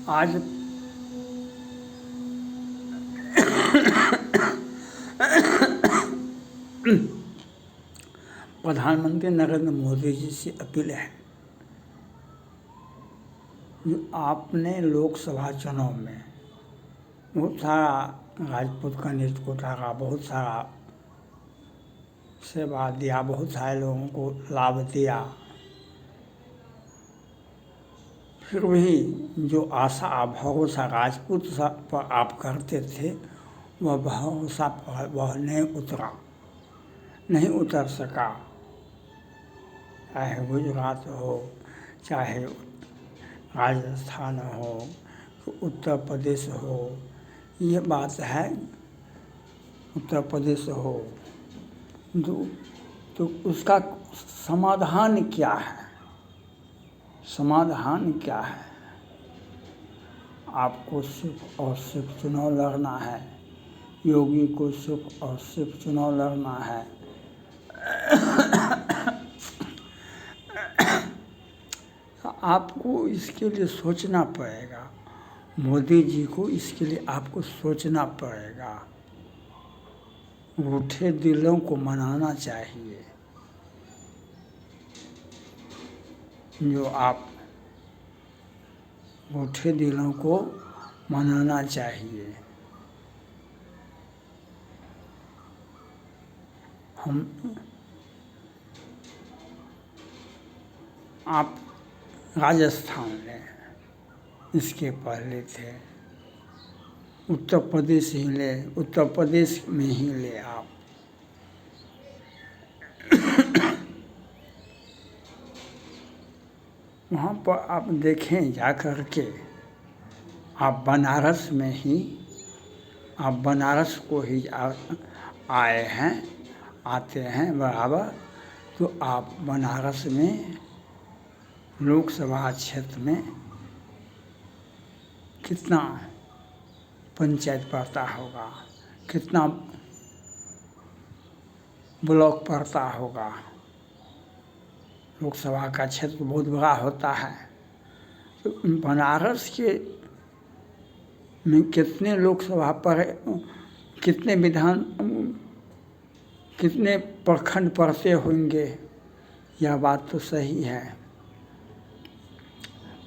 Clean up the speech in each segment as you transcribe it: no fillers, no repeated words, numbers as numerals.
आज प्रधानमंत्री नरेंद्र मोदी जी से अपील है जो आपने लोकसभा चुनाव में बहुत सारा राजपूत का नेतृत्व कोटा का बहुत सारा सेवा दिया, बहुत सारे लोगों को लाभ दिया, फिर भी जो आशा भरोसा राजपूत पर आप करते थे वह भरोसा पर वह नहीं उतर सका। चाहे गुजरात हो, चाहे राजस्थान हो, उत्तर प्रदेश हो, ये बात है उत्तर प्रदेश हो तो उसका समाधान क्या है? समाधान क्या है? आपको सिर्फ और सिर्फ चुनाव लड़ना है, योगी को सिर्फ और सिर्फ चुनाव लड़ना है। आपको इसके लिए सोचना पड़ेगा, मोदी जी को इसके लिए आपको सोचना पड़ेगा। रूठे दिलों को मनाना चाहिए। जो आप रूठे दिलों को मनाना चाहिए। आप राजस्थान में इसके पहले थे, उत्तर प्रदेश ही ले, उत्तर प्रदेश में ही ले आप। वहाँ पर आप देखें जा कर के, आप बनारस में ही, आप बनारस को ही आए हैं, आते हैं बराबर, तो आप बनारस में लोकसभा क्षेत्र में कितना पंचायत पड़ता होगा, कितना ब्लॉक पड़ता होगा। लोकसभा का क्षेत्र बहुत बड़ा होता है, तो बनारस के में कितने लोकसभा पर कितने प्रखंड पड़ते होंगे, यह बात तो सही है।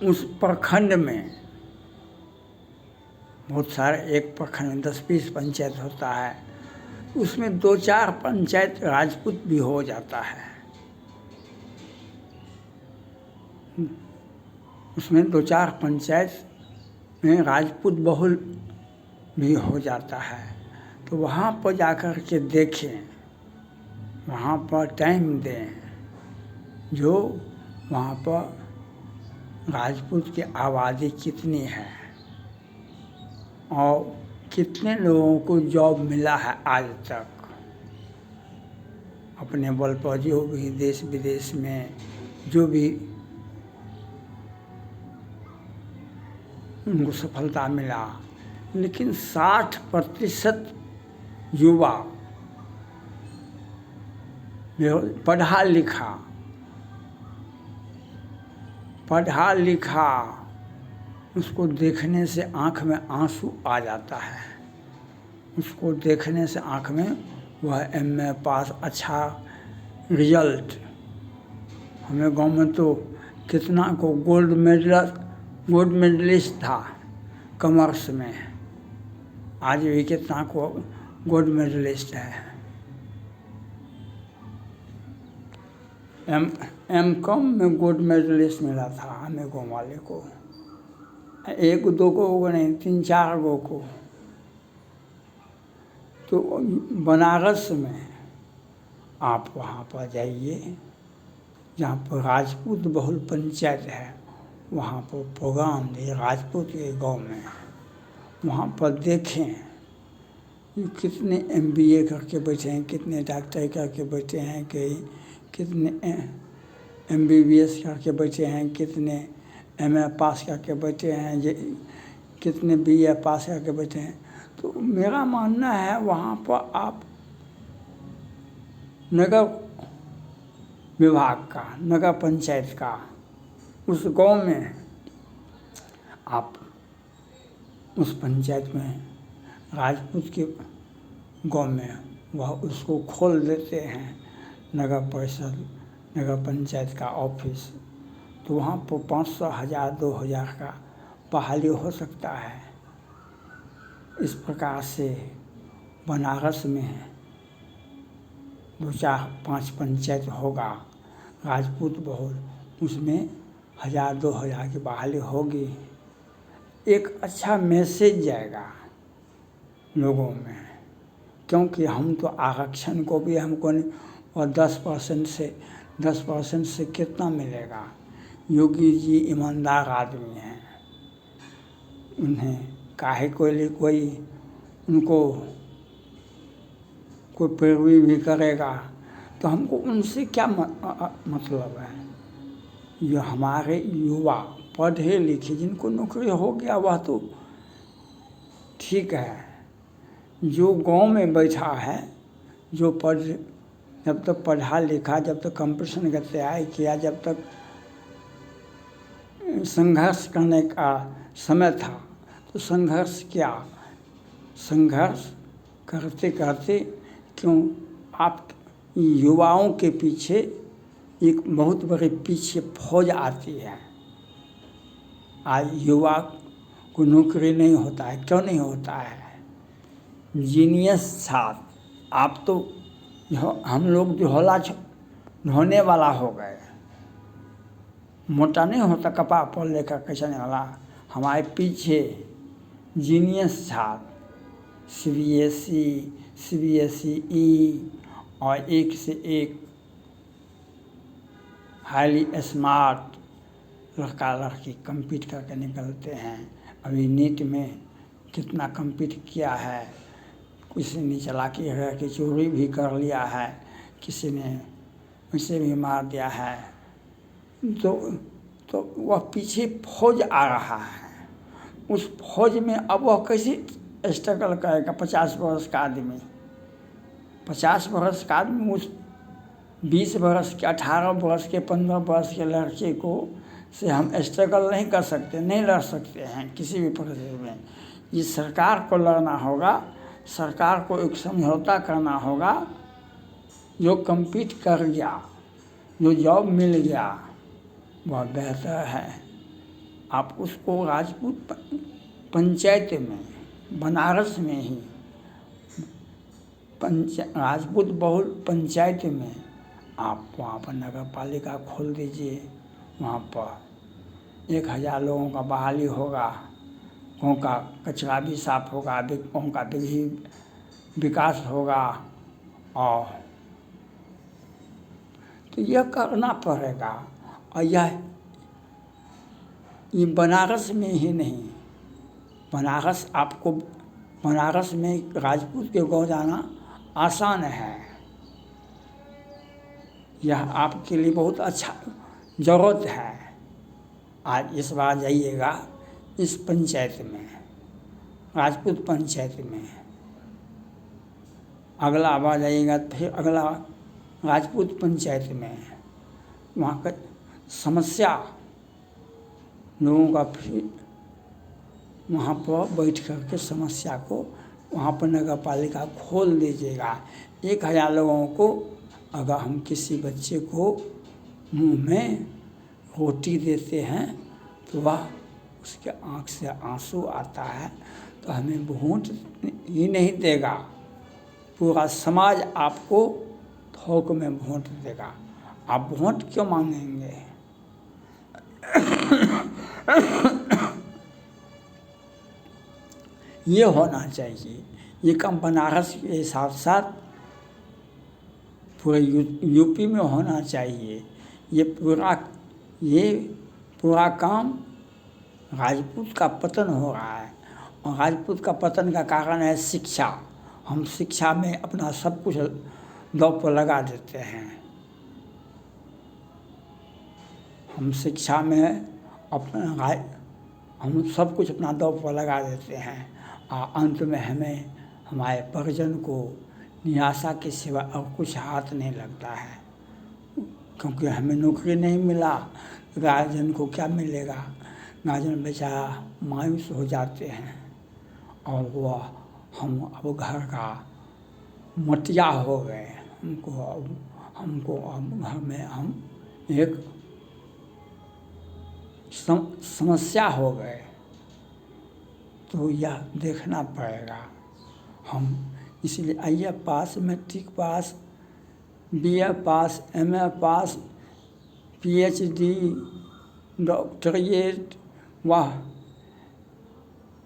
उस प्रखंड में बहुत सारे, एक प्रखंड में 10-20 पंचायत होता है, उसमें 2-4 पंचायत राजपूत भी हो जाता है। उसमें 2-4 पंचायत में राजपूत बहुल भी हो जाता है। तो वहाँ पर जाकर के देखें, वहाँ पर टाइम दें, जो वहाँ पर राजपूत की आबादी कितनी है और कितने लोगों को जॉब मिला है आज तक, अपने बल पर जो भी देश विदेश में जो भी उनको सफलता मिला। लेकिन 60% युवा पढ़ा लिखा उसको देखने से आँख में आंसू आ जाता है। उसको देखने से आँख में वह MA पास, अच्छा रिजल्ट, हमें गांव में तो कितना को गोल्ड मेडलिस्ट था कॉमर्स में, आज भी कितना को गोल्ड मेडलिस्ट है। M.Com में गोल्ड मेडलिस्ट मिला था हमें गाँव वाले को, 1-2 को नहीं, 3-4 को। तो बनारस में आप वहाँ पर जाइए जहाँ पर राजपूत बहुल पंचायत है, वहाँ पर प्रोग्राम दिए राजपूत के गांव में। वहाँ पर देखें कि कितने MBA करके बैठे हैं, कितने डॉक्टर करके बैठे हैं, कितने MBBS करके बैठे हैं, कितने MA पास करके बैठे हैं, कितने BA पास करके बैठे हैं। तो मेरा मानना है वहाँ पर आप नगर विभाग का, नगर पंचायत का, उस गांव में आप उस पंचायत में राजपूत के गांव में वह उसको खोल देते हैं नगर परिषद नगर पंचायत का ऑफिस, तो वहाँ पर 500, 1000, 2000 का बहाली हो सकता है। इस प्रकार से बनारस में 2, 4, 5 पंचायत होगा राजपूत बहुल, उसमें 1000, 2000 की बहाली होगी। एक अच्छा मैसेज जाएगा लोगों में, क्योंकि हम तो आरक्षण को भी हमको नहीं, और 10% से कितना मिलेगा। योगी जी ईमानदार आदमी हैं, उन्हें काहे कोई उनको कोई पैरवी भी करेगा तो हमको उनसे क्या मतलब है। ये हमारे युवा पढ़े लिखे जिनको नौकरी हो गया वह तो ठीक है, जो गांव में बैठा है, जो जब तक पढ़ा लिखा, जब तक कंपटीशन का तैयारी किया, जब तक संघर्ष करने का समय था तो संघर्ष किया। संघर्ष करते करते क्यों आप युवाओं के पीछे एक बहुत बड़े पीछे फौज आती है। आज युवा को नौकरी नहीं होता है, क्यों नहीं होता है? जीनियस छात्र, आप तो हम लोग झोला ढोने वाला हो गए, मोटा नहीं होता कपड़ा पर लेकर कचने वाला। हमारे पीछे जीनियस छात्र CBSE और एक से एक हाईली स्मार्ट लड़का लड़की कम्पीट करके निकलते हैं। अभी नीट में कितना कम्पीट किया है, किसी ने चालाकी है कि चोरी भी कर लिया है, किसी ने उसे भी मार दिया है, तो वह पीछे फौज आ रहा है। उस फौज में अब वह कैसे स्ट्रगल करेगा? 50 वर्ष का आदमी, 50 वर्ष का आदमी उस 20 वर्ष के, 18 वर्ष के, 15 वर्ष के लड़के को से हम स्ट्रगल नहीं कर सकते, नहीं लड़ सकते हैं किसी भी परिस्थिति में। ये सरकार को लड़ना होगा, सरकार को एक समझौता करना होगा। जो कम्पीट कर गया, जो जॉब मिल गया, वह बेहतर है। आप उसको राजपूत पंचायत में, बनारस में ही राजपूत बहुल पंचायत में आप वहाँ पर नगर पालिका खोल दीजिए। वहाँ पर 1000 लोगों का बहाली होगा, गाँव का कचरा भी साफ होगा, गाँव का भी विकास होगा। और तो यह करना पड़ेगा। और ये बनारस में ही नहीं, बनारस में राजपूत के गाँव जाना आसान है। यह आपके लिए बहुत अच्छा ज़रूरत है। आज इस बार जाइएगा इस पंचायत में, राजपूत पंचायत में, अगला बार जाइएगा फिर अगला राजपूत पंचायत में। वहाँ का समस्या लोगों का फिर वहाँ पर बैठ कर के समस्या को वहाँ पर नगर पालिका खोल दीजिएगा। 1000 लोगों को अगर हम किसी बच्चे को मुंह में रोटी देते हैं तो वह उसके आँख से आंसू आता है, तो हमें वोट ही नहीं देगा, पूरा समाज आपको थोक में वोट देगा। आप वोट क्यों मांगेंगे? ये होना चाहिए। ये काम बनारस के साथ साथ पूरे यूपी में होना चाहिए। ये पूरा काम राजपूत का पतन हो रहा है, और राजपूत का पतन का कारण है शिक्षा। हम शिक्षा में अपना सब कुछ दांव पर लगा देते हैं। हम शिक्षा में हम सब कुछ अपना दांव पर लगा देते हैं, और अंत में हमें हमारे परिजन को निराशा के सिवा और कुछ हाथ नहीं लगता है। क्योंकि हमें नौकरी नहीं मिला, गार्जियन को क्या मिलेगा? गार्जियन बेचारा मायूस हो जाते हैं। और वह हम अब घर का मटिया हो गए। हमको अब घर में हम एक समस्या हो गए। तो यह देखना पड़ेगा। हम इसलिए IAS पास, मैट्रिक पास, BA पास, MA पास, PhD, डॉक्टरेट, वह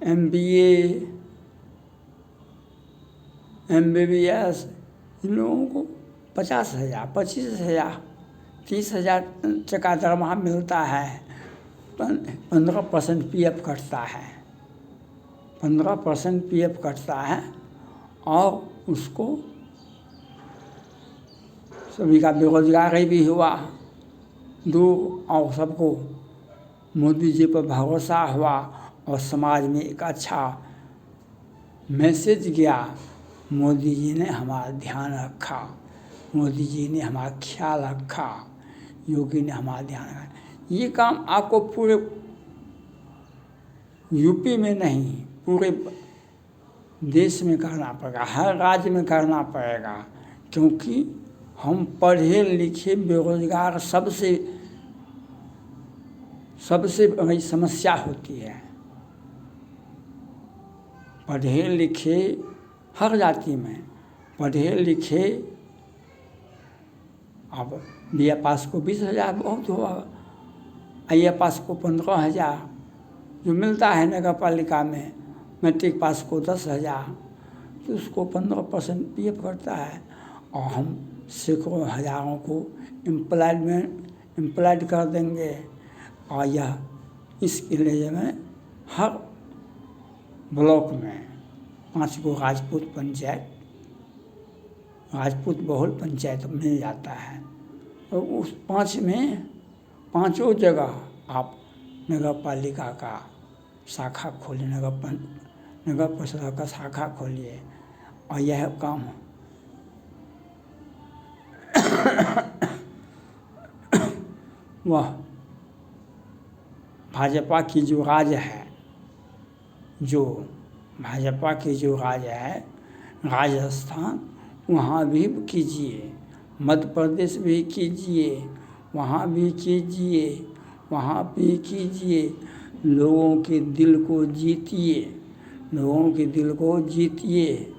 MBA, MBBS, इन लोगों को 50,000, 25,000, 30,000 टका दरमाहा मिलता है। 15% PF कटता है, 15% PF कटता है और उसको सभी का बेरोजगारी भी हुआ दूर और सबको मोदी जी पर भरोसा हुआ और समाज में एक अच्छा मैसेज गया। मोदी जी ने हमारा ध्यान रखा, मोदी जी ने हमारा ख्याल रखा, योगी ने हमारा ध्यान रखा। ये काम आपको पूरे यूपी में नहीं, पूरे देश में करना पड़ेगा, हर राज्य में करना पड़ेगा। क्योंकि हम पढ़े लिखे बेरोजगार सबसे बड़ी समस्या होती है। पढ़े लिखे हर जाति में, पढ़े लिखे अब BA पास को 20,000 बहुत हुआ, IAS पास को 15,000 जो मिलता है नगर पालिका में, मैट्रिक पास को 10,000, तो उसको 15% PF करता है। और हम सैकड़ों हज़ारों को एम्प्लॉयड कर देंगे। और यह इस एरिया में हर ब्लॉक में 5 गो राजपूत पंचायत, राजपूत बहुल पंचायत मिल जाता है। और उस 5 में 5 जगह आप नगर पालिका का शाखा खोलिए, नगर परिषद का शाखा खोलिए। और यह काम वह भाजपा की जो राज है, राजस्थान, वहाँ भी कीजिए, मध्य प्रदेश भी कीजिए, वहाँ भी कीजिए, वहाँ भी कीजिए। लोगों के दिल को जीतिए, लोगों के दिल को जीतिए।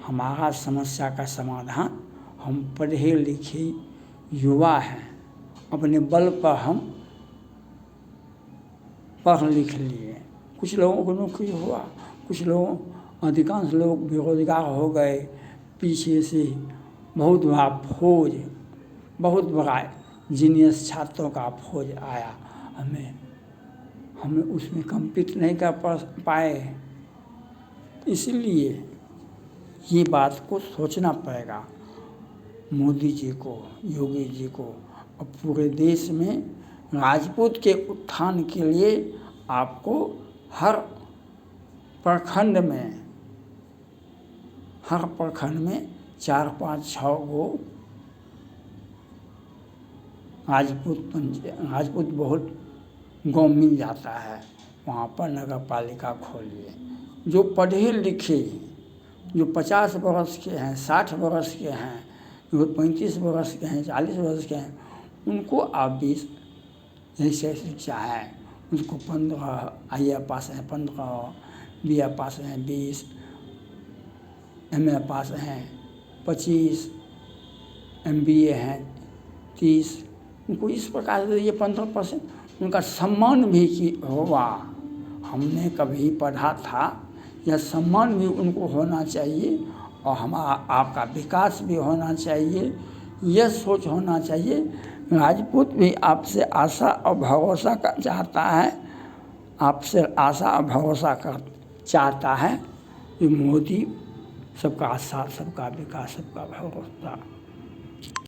हमारा समस्या का समाधान, हम पढ़े लिखे युवा हैं, अपने बल पर हम पढ़ लिख लिए। कुछ लोगों को नौकरी हुआ, कुछ लोगों, अधिकांश लोग बेरोजगार हो गए। पीछे से बहुत बड़ा जीनियस छात्रों का फौज आया। हमें उसमें कम्पीट नहीं कर पाए। इसलिए ये बात को सोचना पड़ेगा मोदी जी को, योगी जी को। और पूरे देश में राजपूत के उत्थान के लिए आपको हर प्रखंड में 4-5-6 गो राजपूत बहुत गाँव मिल जाता है। वहाँ पर नगर पालिका खोलिए। जो पढ़े लिखे, जो 50 वर्ष के हैं, 60 वर्ष के हैं, जो 35 वर्ष के हैं, 40 वर्ष के हैं, उनको आप 20 जैसे शिक्षा है उसको 15, IAS पास है 15, BA पास हैं 20, MA पास हैं 25, MBA हैं 30। उनको इस प्रकार से ये 15% उनका सम्मान भी हुआ। हमने कभी पढ़ा था, यह सम्मान भी उनको होना चाहिए और हमारा आपका विकास भी होना चाहिए। यह सोच होना चाहिए। राजपूत भी आपसे आशा और भरोसा कर चाहता है, आपसे आशा और भरोसा कर चाहता है कि मोदी सबका साथ, सबका विकास, सबका भरोसा।